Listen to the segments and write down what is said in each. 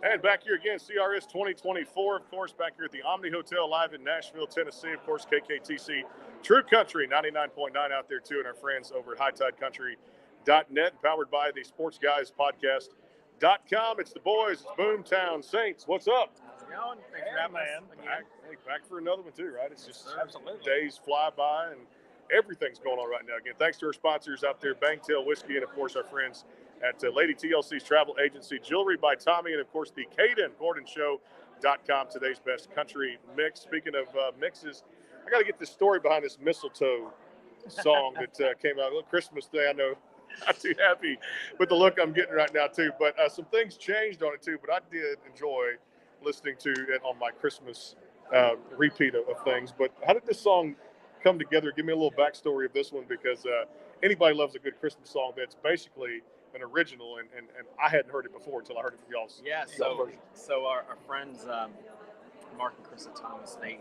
And back here again, CRS 2024, of course, back here at the Omni Hotel live in Nashville, Tennessee. Of course, KKTC True Country 99.9 out there, too, and our friends over at HighTideCountry.net, powered by the Sports Guys Podcast.com. It's the boys, it's Boomtown Saints. What's up? How's it going? Thanks for having us. Back for another one, too, right? It's just Absolutely. Days fly by, and everything's going on right now. Again, thanks to our sponsors out there, Bangtail Whiskey, and, of course, our friends at Lady TLC's Travel Agency, Jewelry by Tommy, and, of course, the Caden Gordon Show.com, today's best country mix. Speaking of mixes, I got to get this story behind this mistletoe song that came out. Christmas Day, I know, not too happy with the look I'm getting right now, too. But some things changed on it, too. But I did enjoy listening to it on my Christmas repeat of things. But how did this song come together? Give me a little backstory of this one, because anybody loves a good Christmas song that's basically an original, and I hadn't heard it before until I heard it from y'all's. Yeah, so our friends Mark and Chris Thomas, they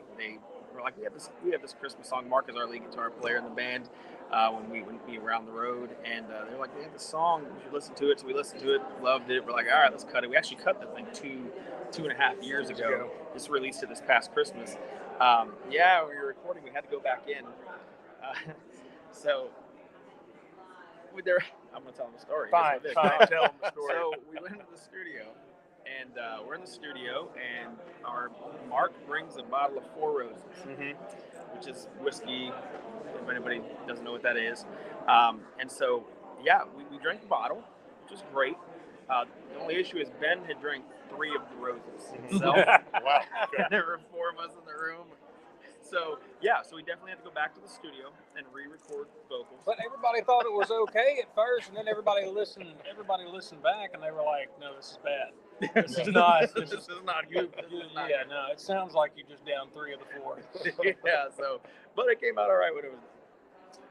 were like, we have this Christmas song. Mark is our lead guitar player in the band when we were on the road, and they're like, we have this song, we should listen to it. So we listened to it, loved it. We're like, all right, let's cut it. We actually cut the thing two and a half years ago. Just released it this past Christmas. We were recording. We had to go back in. I'm going to tell them the story. Fine, tell them the story. So we went into the studio, and we're in the studio, and our Mark brings a bottle of Four Roses, which is whiskey, if anybody doesn't know what that is. And so, we drank the bottle, which was great. The only issue is Ben had drank 3 of the roses himself. Wow. Okay. And there were 4 of us in the room. So we definitely had to go back to the studio and re-record vocals. But everybody thought it was okay at first, and then everybody listened back, and they were like, "No, this is bad. This is not. This is not good." No, it sounds like you just down 3 of the 4. But it came out all right when it was.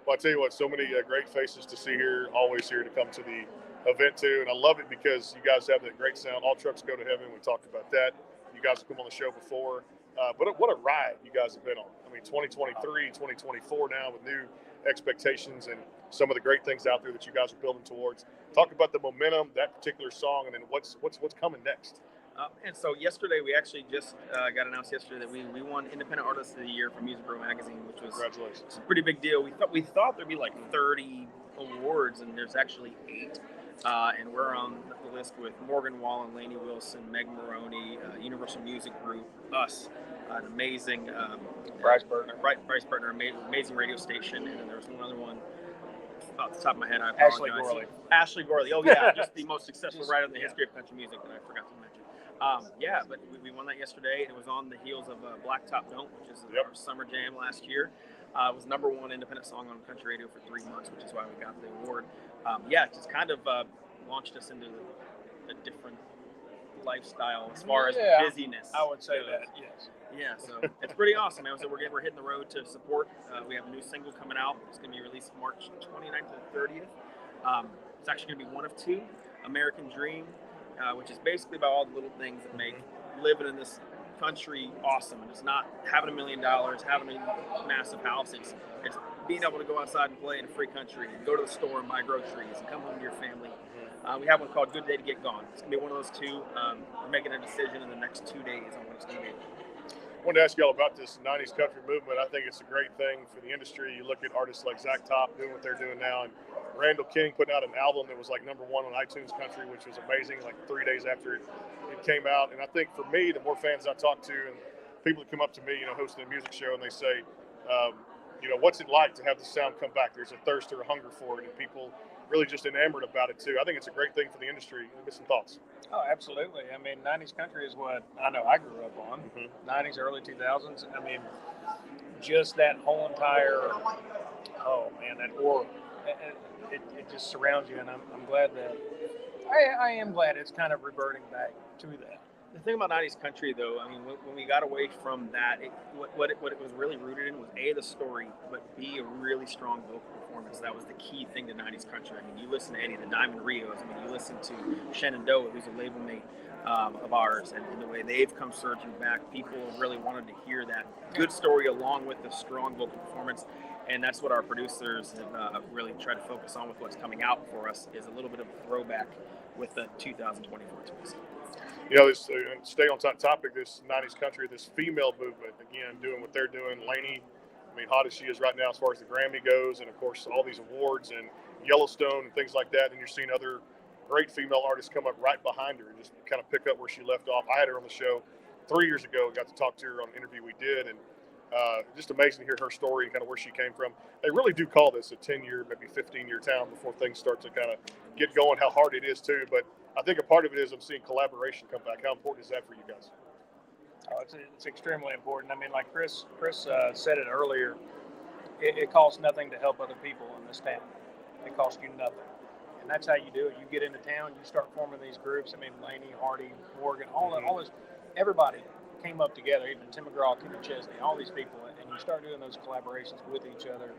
Well, I tell you what, so many great faces to see here, always here to come to the event too, and I love it because you guys have that great sound. All trucks go to heaven. We talked about that. You guys have come on the show before. But what a ride you guys have been on. I mean, 2023, 2024 now with new expectations and some of the great things out there that you guys are building towards. Talk about the momentum, that particular song, and then what's coming next. And so yesterday, we actually just got announced yesterday that we won Independent Artist of the Year from Music Row Magazine, which was a pretty big deal. We thought there'd be like 30 awards, and there's actually 8. And we're on the list with Morgan Wallen, Lainey Wilson, Meg Maroney, Universal Music Group, us, an amazing Bryce Burtner, amazing radio station, and then there was one other one off the top of my head. I apologize. Ashley Gorley. Oh yeah, just the most successful writer in the history of country music that I forgot to mention. But we won that yesterday, and it was on the heels of Blacktop Don't, which is our summer jam last year. It was #1 independent song on country radio for 3 months, which is why we got the award. It just kind of launched us into a different lifestyle as far as busyness. I would say that, yes. Yeah, so it's pretty awesome, man. So we're hitting the road to support. We have a new single coming out. It's going to be released March 29th to 30th. It's actually going to be one of 2, American Dream, which is basically about all the little things that make living in this country awesome. And it's not having $1 million, having a massive house. It's being able to go outside and play in a free country, and go to the store and buy groceries, and come home to your family. We have one called Good Day to Get Gone. It's going to be one of those 2. We're making a decision in the next 2 days on what it's going to be. I wanted to ask y'all about this 90s country movement. I think it's a great thing for the industry. You look at artists like Zach Top doing what they're doing now, and Randall King putting out an album that was like #1 on iTunes Country, which was amazing, like 3 days after it came out. And I think for me, the more fans I talk to and people that come up to me, hosting a music show, and they say, what's it like to have the sound come back? There's a thirst or a hunger for it, and people really just enamored about it too. I think it's a great thing for the industry. Get some thoughts. Oh, absolutely. I mean, 90s country is what I know I grew up on. 90s, early 2000s. I mean, just that whole entire, that aura. It just surrounds you, and I'm glad that, I am glad it's kind of reverting back to that. The thing about 90s country, though, I mean, when we got away from that, what it was really rooted in was A, the story, but B, a really strong vocal performance. That was the key thing to 90s country. I mean, you listen to Eddie, the Diamond Rios. I mean, you listen to Shenandoah, who's a label mate of ours, and the way they've come surging back, people really wanted to hear that good story along with the strong vocal performance. And that's what our producers have really tried to focus on with what's coming out for us, is a little bit of a throwback with the 2024 twist. Stay on topic, this 90s country, this female movement, again, doing what they're doing. Lainey, hot as she is right now as far as the Grammy goes, and, of course, all these awards and Yellowstone and things like that. And you're seeing other great female artists come up right behind her and just kind of pick up where she left off. I had her on the show 3 years ago, got to talk to her on an interview we did, and just amazing to hear her story and kind of where she came from. They really do call this a 10-year, maybe 15-year town before things start to kind of get going, how hard it is too. But I think a part of it is I'm seeing collaboration come back. How important is that for you guys? Oh, it's extremely important. Like Chris said it earlier, it costs nothing to help other people in this town. It costs you nothing. And that's how you do it. You get into town, you start forming these groups. Laney, Hardy, Morgan, all this, everybody came up together, even Tim McGraw, Kenny Chesney, all these people, and you start doing those collaborations with each other,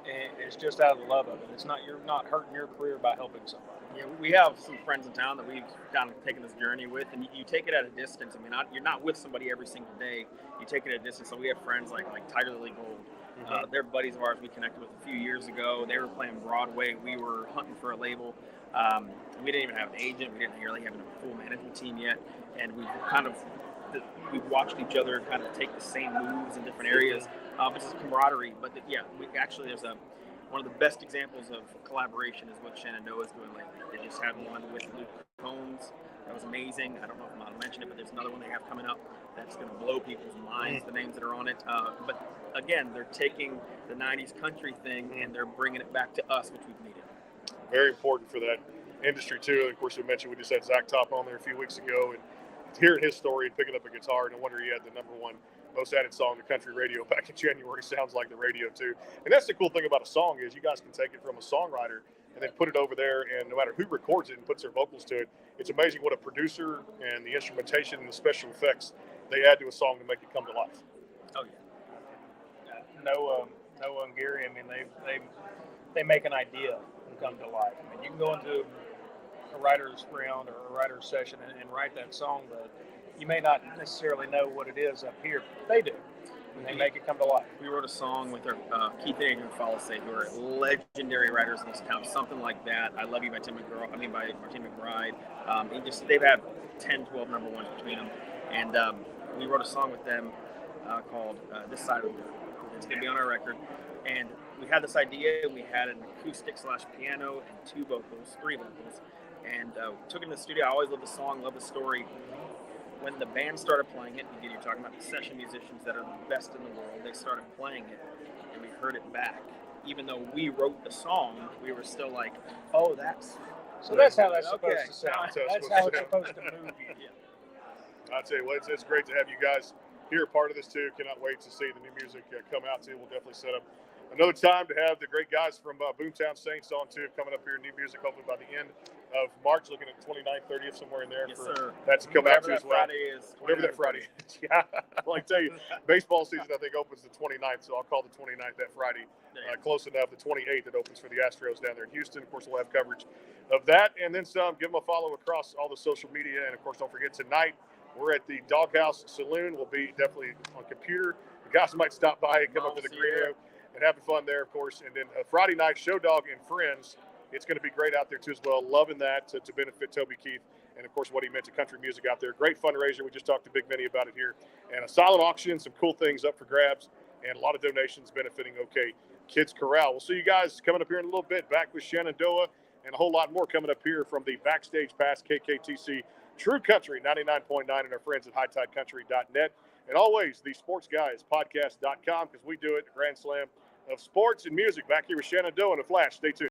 and it's just out of the love of it. You're not hurting your career by helping somebody. Yeah, we have some friends in town that we've kind of taken this journey with, and you take it at a distance. You're not with somebody every single day. You take it at a distance. So we have friends like Tiger Lily Gold. They're buddies of ours we connected with a few years ago. They were playing Broadway. We were hunting for a label. We didn't even have an agent. We didn't really have a full management team yet, and we've watched each other kind of take the same moves in different areas. It's just camaraderie. But there's one of the best examples of collaboration is what Shenandoah is doing lately. They just had one with Luke Combs. That was amazing. I don't know if I'm allowed to mention it, but there's another one they have coming up that's going to blow people's minds, the names that are on it. But again, they're taking the 90s country thing and they're bringing it back to us, which we've needed. Very important for that industry, too. Of course, we mentioned we just had Zach Top on there a few weeks ago, and hearing his story and picking up a guitar, no wonder he had the #1 most added song to country radio back in January. Sounds like the radio, too. And that's the cool thing about a song is you guys can take it from a songwriter and then put it over there, and no matter who records it and puts their vocals to it, it's amazing what a producer and the instrumentation and the special effects they add to a song to make it come to life. Oh, yeah. No Hungary. They make an idea come to life. You can go into a writer's round or a writer's session and write that song, but you may not necessarily know what it is up here. They do. And they make it come to life. We wrote a song with our Keith and Adrian Fallace, who are legendary writers in this town. Something like that. I Love You by by Martina McBride. They've had 10, 12 #1s between them. And we wrote a song with them called This Side of the Road. It's going to be on our record. And we had this idea. We had an acoustic/piano and 3 vocals. And took it in the studio. I always loved the song, loved the story. When the band started playing it, again, you're talking about the session musicians that are the best in the world, they started playing it, and we heard it back. Even though we wrote the song, we were still like, oh, that's how that's supposed to sound. That's how it's supposed to move you. Yeah. I'll tell you what, it's great to have you guys here, part of this too. Cannot wait to see the new music come out too. We'll definitely set up another time to have the great guys from Boomtown Saints on too, coming up here, new music hopefully by the end of March, looking at 29th, 30th, somewhere in there. Yes, sir. That to come out to as well. Whatever that Friday is. Yeah, well, I tell you, baseball season I think opens the 29th, so I'll call the 29th that Friday. Close enough. The 28th it opens for the Astros down there in Houston. Of course, we'll have coverage of that and then some. Give them a follow across all the social media, and of course, don't forget tonight we're at the Doghouse Saloon. We'll be definitely on computer. The guys might stop by and come up to the green and having fun there, of course. And then Friday night, Show Dog and Friends. It's going to be great out there, too, as well. Loving that to benefit Toby Keith and, of course, what he meant to country music out there. Great fundraiser. We just talked to Big Minnie about it here. And a silent auction, some cool things up for grabs, and a lot of donations benefiting OK Kids Corral. We'll see you guys coming up here in a little bit, back with Shenandoah, and a whole lot more coming up here from the Backstage Pass KKTC True Country 99.9 and our friends at HighTideCountry.net. And always, the Sports Guys Podcast.com, because we do it, the Grand Slam of sports and music. Back here with Shenandoah in a flash. Stay tuned.